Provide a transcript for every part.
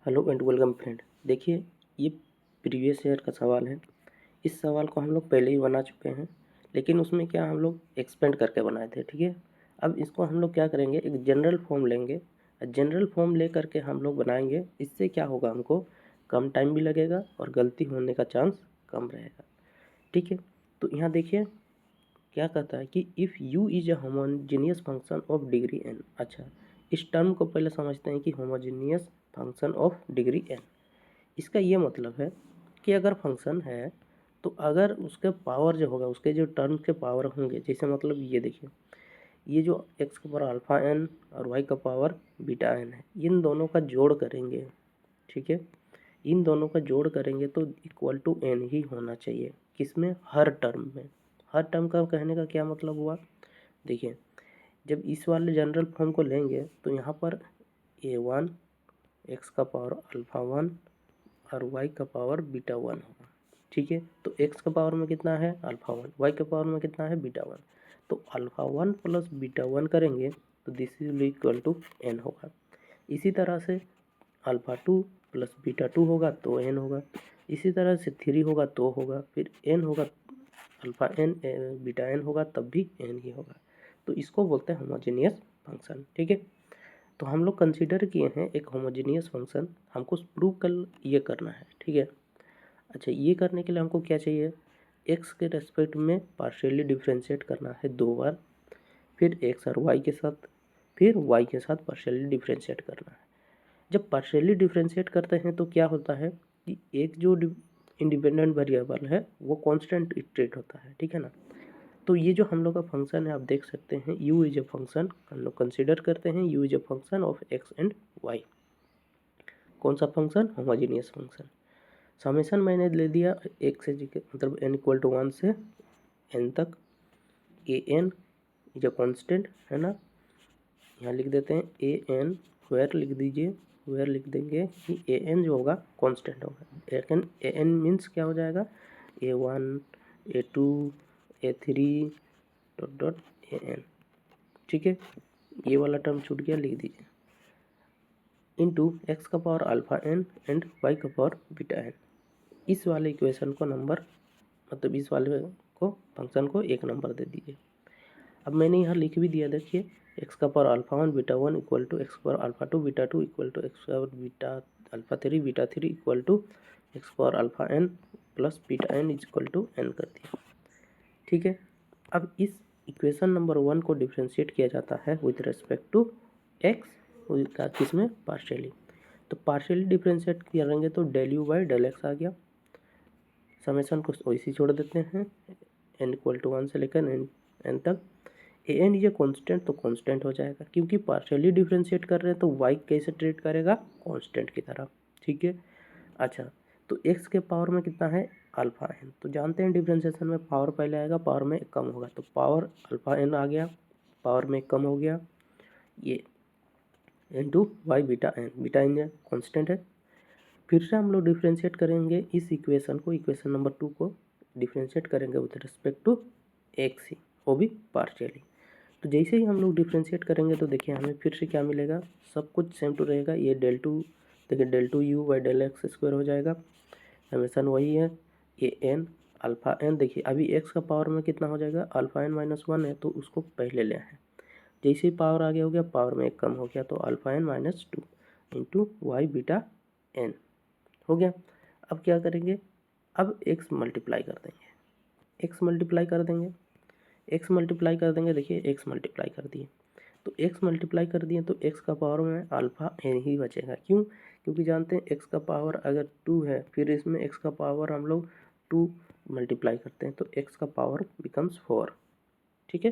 Hello and welcome friend. देखिए, ये previous year का सवाल है। इस सवाल को हम लोग पहले ही बना चुके हैं, लेकिन उसमें क्या हम लोग एक्सपेंड करके बनाए थे। ठीक है, अब इसको हम लोग क्या करेंगे, एक जनरल फॉर्म लेंगे। जनरल फॉर्म ले करके हम लोग बनाएंगे। इससे क्या होगा, हमको कम टाइम भी लगेगा और गलती होने का चांस कम रहेगा। ठीक है, तो यहाँ देखिए क्या कहता है कि if U is a homogeneous function of degree N. अच्छा, इस टर्म को पहले समझते हैं कि homogeneous function of degree N, इसका ये मतलब है कि अगर फंक्शन है तो अगर उसके पावर जो होगा, उसके जो टर्म के पावर होंगे, जैसे मतलब ये देखिए, ये जो एक्स का पावर अल्फ़ा एन और वाई का पावर बीटा एन है, इन दोनों का जोड़ करेंगे। ठीक है, इन दोनों का जोड़ करेंगे तो इक्वल टू एन ही होना चाहिए। किसमें? हर टर्म में। हर टर्म का कहने का क्या मतलब हुआ, देखिए, जब इस वाले जनरल फॉर्म को लेंगे तो यहाँ पर a1 एक्स का पावर अल्फ़ा वन और वाई का पावर बीटा वन होगा। ठीक है, तो एक्स का पावर में कितना है? Alpha one. वाई का पावर में कितना है? Beta one. तो alpha one plus beta one करेंगे तो this is equal to n होगा। इसी तरह से alpha two plus beta two होगा तो एन होगा। इसी तरह से थ्री होगा तो होगा, फिर एन होगा, अल्फ़ा एन बीटा एन होगा तब भी एन ही होगा। तो इसको बोलते हैं होमोजेनियस फंक्शन। ठीक है, तो हम लोग कंसीडर किए हैं एक होमोजेनियस फंक्शन, हमको प्रूव कर ये करना है। ठीक है, अच्छा, ये करने के लिए हमको क्या चाहिए, एक्स के रेस्पेक्ट में पार्शियली डिफ्रेंशिएट करना है 2 बार, फिर एक्स और वाई के साथ, फिर वाई के साथ पार्शियली डिफ्रेंशिएट करना है। जब पार्शियली डिफ्रेंशिएट करते हैं तो क्या होता है कि एक जो इंडिपेंडेंट वेरिएबल है वो कांस्टेंट ट्रीट होता है। ठीक है ना, तो ये जो हम लोग का फंक्शन है, आप देख सकते हैं u इज ए फंक्शन, हम लोग कंसिडर करते हैं u is a function of x and y। कौन सा फंक्शन? Homogeneous function. समेशन मैंने ले दिया एक से मतलब n इक्वल टू 1 से n तक। A N is a constant है ना, यहाँ लिख देते हैं ए एन वेयर, लिख दीजिए वेयर, लिख देंगे कि ए एन जो होगा कांस्टेंट होगा। ए एन मीन्स क्या हो जाएगा, a one, a two, a three, dot dot a n. ठीक है, ये वाला टर्म छूट गया, लिख दीजिए इंटू एक्स का power alpha n and y का पावर बीटा एन। इस वाले इक्वेशन को नंबर, मतलब इस वाले को फंक्शन को एक नंबर दे दीजिए। अब मैंने यहाँ लिख भी दिया, देखिए, एक्स का power alpha one beta one equal to X power alpha two beta two equal to X power beta alpha three beta three equal to X power alpha N plus beta N is equal to N कर दिया। ठीक है, अब इस equation number 1 को differentiate किया जाता है विथ रेस्पेक्ट टू एक्स, का किसमें? पार्शियली। तो पार्शियली डिफ्रेंशिएट करेंगे तो del you by del x आ गया। समेशन को वैसे छोड़ देते हैं, एन इक्वल टू 1 से लेकर एन तक। ए एन ये कॉन्स्टेंट, तो कॉन्स्टेंट हो जाएगा, क्योंकि पार्शियली डिफ्रेंशिएट कर रहे हैं तो वाई कैसे ट्रीट करेगा? कॉन्स्टेंट की तरह। ठीक है, अच्छा, तो एक्स के पावर में कितना है? Alpha N. तो जानते हैं डिफ्रेंशिएशन में पावर पहले आएगा, पावर में एक कम होगा, तो पावर अल्फ़ा एन आ गया, पावर में एक कम हो गया, ये into Y beta N. Beta N constant है। फिर से हम लोग डिफ्रेंशिएट करेंगे इस इक्वेशन को, इक्वेशन नंबर 2 को डिफ्रेंशिएट करेंगे विथ रिस्पेक्ट टू एक्स ही, वो भी पार्शियली। तो जैसे ही हम लोग डिफ्रेंशिएट करेंगे तो देखिए हमें फिर से क्या मिलेगा, सब कुछ सेम टू रहेगा। ये डेल टू, देखिए del two you by del x square हो जाएगा, समेशन वही है, ए एन अल्फ़ा एन। देखिए अभी एक्स का पावर में कितना हो जाएगा, अल्फ़ा एन माइनस वन है तो उसको पहले ले आए, जैसे ही पावर आगे हो गया, पावर में एक कम हो गया, तो alpha N minus two into Y beta N हो गया। अब क्या करेंगे, अब एक्स मल्टीप्लाई कर देंगे, एक्स मल्टीप्लाई कर देंगे, एक्स मल्टीप्लाई कर देंगे। देखिए एक्स मल्टीप्लाई कर दिए, तो एक्स मल्टीप्लाई कर दिए तो एक्स का पावर में अल्फ़ा एन ही बचेगा। क्यों? क्योंकि जानते हैं एक्स का पावर अगर टू है, फिर इसमें एक्स का पावर हम लोग टू मल्टीप्लाई करते हैं तो एक्स का पावर बिकम्स फोर। ठीक है,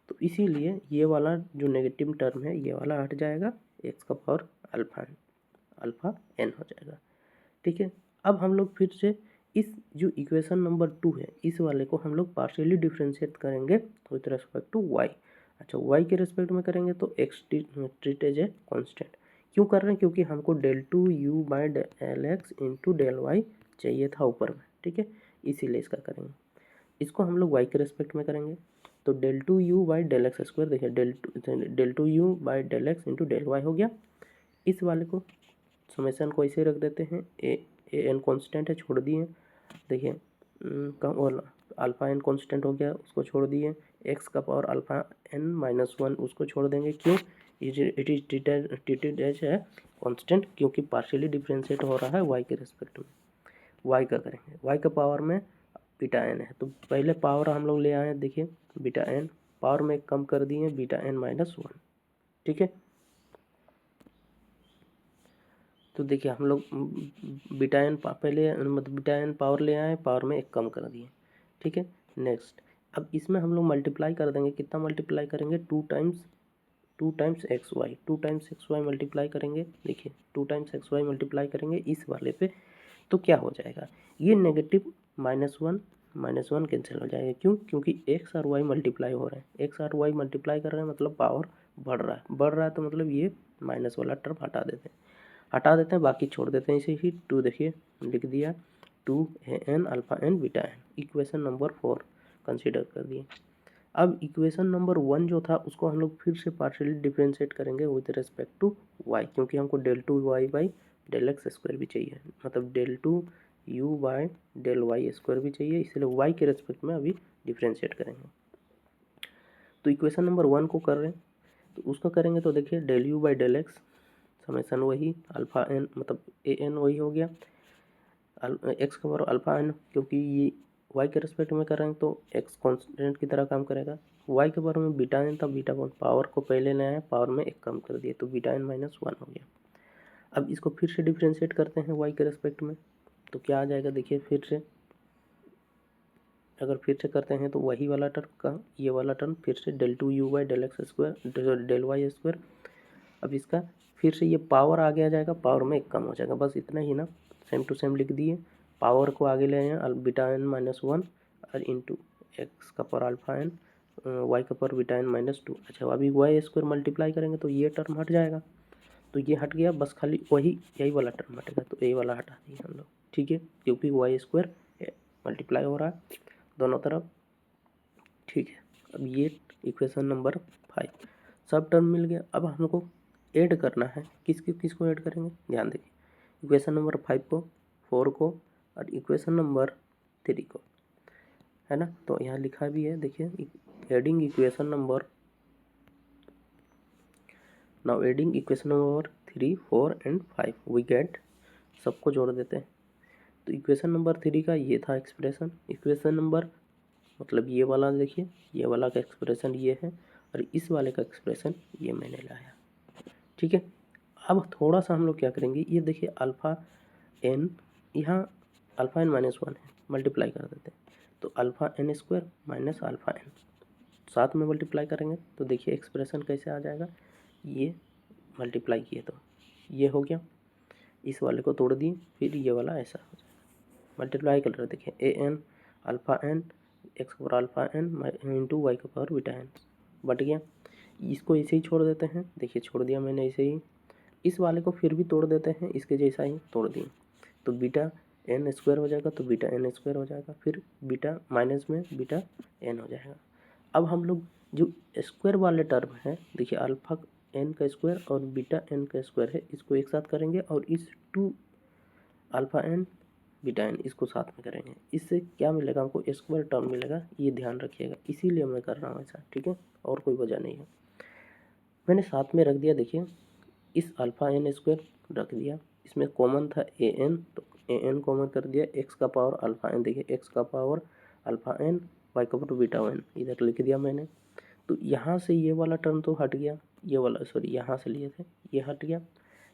तो इसीलिए ये वाला जो नेगेटिव टर्म है ये वाला हट जाएगा, एक्स का पावर अल्फ़ा एन हो जाएगा। ठीक है, अब हम लोग फिर से इस जो इक्वेशन नंबर 2 है, इस वाले को हम लोग पार्शियली डिफ्रेंशिएट करेंगे विथ रेस्पेक्ट टू वाई। अच्छा, वाई के रेस्पेक्ट में करेंगे तो X treat as a constant. क्यों कर रहे हैं? क्योंकि हमको del two you by del x into del Y चाहिए था ऊपर में। ठीक है, इसीलिए इसका करेंगे। इसको हम लोग वाई के रेस्पेक्ट में करेंगे तो del two you by del x square, देखिए del two you by del x into del y हो गया। इस वाले को समेशन को ऐसे रख देते हैं, ए एन कॉन्स्टेंट है, छोड़ दिए। देखिए कम और अल्फ़ा एन कॉन्स्टेंट हो गया, उसको छोड़ दिए। एक्स का power alpha N minus one उसको छोड़ देंगे, क्यों? इट इज ट्रीटेड एज है कॉन्स्टेंट, क्योंकि पार्शियली डिफ्रेंशिएट हो रहा है वाई के रिस्पेक्ट में। वाई का करेंगे, वाई का पावर में बीटा एन है, तो पहले पावर हम लोग ले आए, देखिए बीटा एन पावर में कम कर दिए बीटा एन माइनस वन, ठीक है। तो देखिए हम लोग बीटा एन पहले मतलब बीटा एन पावर ले आए, पावर में एक कम कर दिए, ठीक है। नेक्स्ट अब इसमें हम लोग मल्टीप्लाई कर देंगे, कितना मल्टीप्लाई करेंगे? Two times X Y multiply करेंगे। देखिए 2 टाइम्स एक्स वाई मल्टीप्लाई करेंगे इस वाले पे, तो क्या हो जाएगा? ये नेगेटिव माइनस वन कैंसिल हो जाएगा, क्यों? क्योंकि एक्स और वाई मल्टीप्लाई हो रहे हैं, एक्स और वाई मल्टीप्लाई कर रहे हैं मतलब पावर बढ़ रहा है तो मतलब ये माइनस वाला टर्म हटा देते हैं, बाकी छोड़ देते हैं इसे ही। टू देखिए लिख दिया, 2 alpha N beta N, equation number 4 consider कर दिए। अब इक्वेशन नंबर 1 जो था उसको हम लोग फिर से पार्शियली डिफरेंशिएट करेंगे विद रिस्पेक्ट टू वाई, क्योंकि हमको del two Y by del x square भी चाहिए, मतलब del two U by del Y square भी चाहिए, इसलिए वाई के रिस्पेक्ट में अभी डिफरेंशिएट करेंगे। तो इक्वेशन नंबर 1 को कर रहे हैं, तो उसका करेंगे तो देखिए del you by del X summation वही अल्फ़ा एन मतलब ए एन वही हो गया, एक्स का पावर अल्फ़ा एन, क्योंकि ये वाई के रिस्पेक्ट में कर रहे हैं तो एक्स कॉन्स्टेंट की तरह काम करेगा। वाई के बारे में बीटा एन था, बीटा पावर को पहले ले आए, पावर में एक कम कर दिए, तो बीटा एन माइनस वन हो गया। अब इसको फिर से डिफ्रेंशिएट करते हैं वाई के रिस्पेक्ट में, तो क्या आ जाएगा? देखिए फिर से अगर फिर से करते हैं तो वही वाला टर्म का ये वाला टर्म फिर से del two you by del x square del Y square. अब इसका फिर से ये पावर आगे आ जाएगा, पावर में एक कम हो जाएगा, बस इतना ही ना, सेम टू सेम लिख दिए। पावर को आगे ले आए बीटा एन माइनस वन और इंटू एक्स का पावर अल्फा एन वाई का power beta N minus two. अच्छा अभी वाई स्क्वायर मल्टीप्लाई करेंगे तो ये टर्म हट जाएगा, तो ये हट गया, बस खाली वही यही वाला टर्म हटेगा, तो ये वाला हटा दिए हम लोग, ठीक है, क्योंकि वाई स्क्वायर मल्टीप्लाई हो रहा है दोनों तरफ, ठीक है। अब ये इक्वेशन नंबर 5 सब टर्म मिल गया। अब हमको ऐड करना है, किसको ऐड करेंगे? ध्यान देखिए, इक्वेशन नंबर 5 को, 4 को और इक्वेशन नंबर 3 को, है ना। तो यहाँ लिखा भी है, देखिए adding equation number, now adding equation number 3, 4 and 5 we get, सबको जोड़ देते हैं। तो इक्वेशन नंबर 3 का ये था एक्सप्रेशन, इक्वेशन नंबर मतलब ये वाला देखिए, ये वाला का एक्सप्रेशन ये है और इस वाले का एक्सप्रेशन ये मैंने लाया, ठीक है। अब थोड़ा सा हम लोग क्या करेंगे, ये देखिए अल्फ़ा एन, यहाँ अल्फ़ा एन माइनस वन है, मल्टीप्लाई कर देते हैं, तो alpha N square minus alpha N साथ में मल्टीप्लाई करेंगे तो देखिए एक्सप्रेशन कैसे आ जाएगा, ये मल्टीप्लाई किए तो ये हो गया, इस वाले को तोड़ दिए, फिर ये वाला ऐसा हो जाएगा, मल्टीप्लाई कर रहे देखिए A N alpha N x का power alpha N into Y का पावर बीटा एन बट गया। इसको ऐसे ही छोड़ देते हैं, देखिए छोड़ दिया मैंने ऐसे ही, इस वाले को फिर भी तोड़ देते हैं, इसके जैसा ही तोड़ दिए, तो बीटा एन स्क्वायर हो जाएगा, तो बीटा एन स्क्वायर हो जाएगा, फिर बीटा माइनस में बीटा एन हो जाएगा। अब हम लोग जो स्क्वायर वाले टर्म है, देखिए अल्फ़ा एन का स्क्वायर और बीटा एन का स्क्वायर है, इसको एक साथ करेंगे और इस two alpha N beta N इसको साथ में करेंगे, इससे क्या मिलेगा हमको? स्क्वायर टर्म मिलेगा, ये ध्यान रखिएगा, इसीलिए मैं कर रहा हूँ ऐसा, ठीक है, और कोई वजह नहीं है। मैंने साथ में रख दिया, देखिए इस अल्फ़ा एन स्क्वायर रख दिया, इसमें कॉमन था ए एन, तो ए एन कॉमन कर दिया, एक्स का पावर अल्फ़ा एन, देखिए एक्स का पावर अल्फ़ा एन वाई का पावर बीटा एन इधर लिख दिया मैंने। तो यहाँ से ये वाला टर्म तो हट गया, ये वाला सॉरी यहाँ से लिए थे, ये हट गया,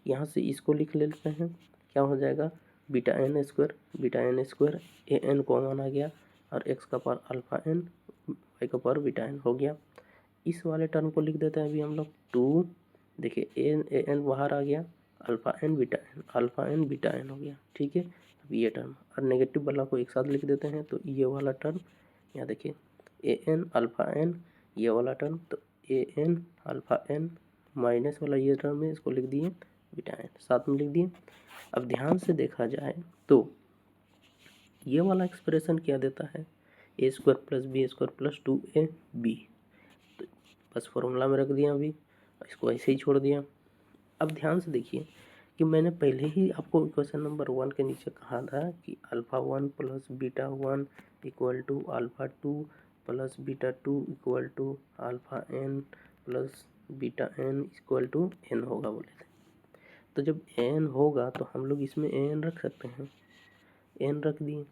यहाँ से इसको लिख लेते हैं, क्या हो जाएगा? Beta N square a N common आ गया और एक्स का पावर अल्फ़ा एन वाई का पावर बीटा एन हो गया। इस वाले टर्म को लिख देते हैं अभी हम लोग टू, देखिए ए एन बाहर आ गया, अल्फ़ा एन बीटा एन हो गया, ठीक है। अब ये टर्म और नेगेटिव वाला को एक साथ लिख देते हैं, तो ये वाला टर्म यहाँ देखिए ए एन अल्फ़ा एन ये वाला टर्म, तो a N alpha N minus वाला ये टर्म है, इसको लिख दिए बीटा एन साथ में लिख दिए। अब ध्यान से देखा जाए तो ये वाला एक्सप्रेशन क्या देता है? A square plus b square plus 2ab, तो बस फॉर्मूला में रख दिया, अभी इसको ऐसे ही छोड़ दिया। अब ध्यान से देखिए कि मैंने पहले ही आपको क्वेश्चन नंबर 1 के नीचे कहा था कि alpha 1 plus beta 1 equal to alpha 2 plus beta 2 equal to alpha n plus beta n equal to n होगा बोले थे। तो जब n होगा तो हम लोग इसमें n रख सकते हैं, n रख दिए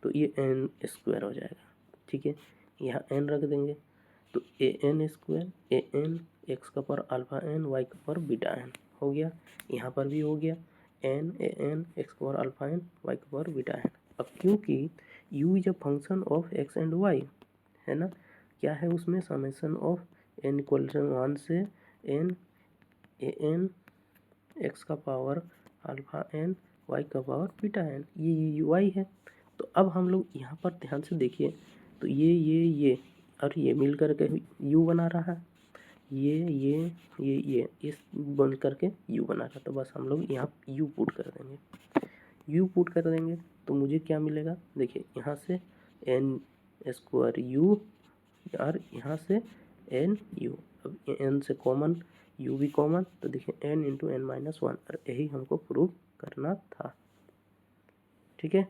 तो ये n स्क्वायर हो जाएगा। ठीक है, यहाँ n रख देंगे तो a n square a n x का पावर अल्फ़ा एन वाई का पावर बीटा एन हो गया। यहाँ पर भी हो गया एन ए एन एक्स का पावर अल्फ़ा एन वाई का पावर बीटा एन। अब क्योंकि u is a function of x and y है ना, क्या है उसमें summation of n equal to 1 से एन ए एन एक्स का पावर अल्फ़ा एन वाई का पावर बीटा एन, ये वाई है। तो अब हम लोग यहाँ पर ध्यान से देखिए तो ये और ये मिल करके u बना रहा है, ये इस बन करके u बना रहा है। तो बस हम लोग यहाँ u पुट कर देंगे, तो मुझे क्या मिलेगा, देखिए यहाँ से n स्क्वायर u और यहाँ से n u। अब n से कॉमन u भी कॉमन, तो देखिए n इंटू n माइनस 1, और यही हमको प्रूव करना था। ठीक है।